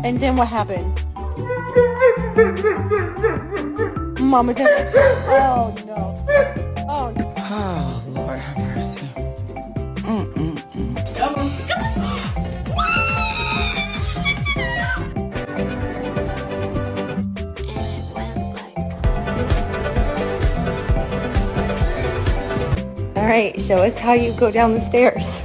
And then what happened? Mama didn't. Oh no. Oh. Oh, Lord have mercy. All right, show us how you go down the stairs.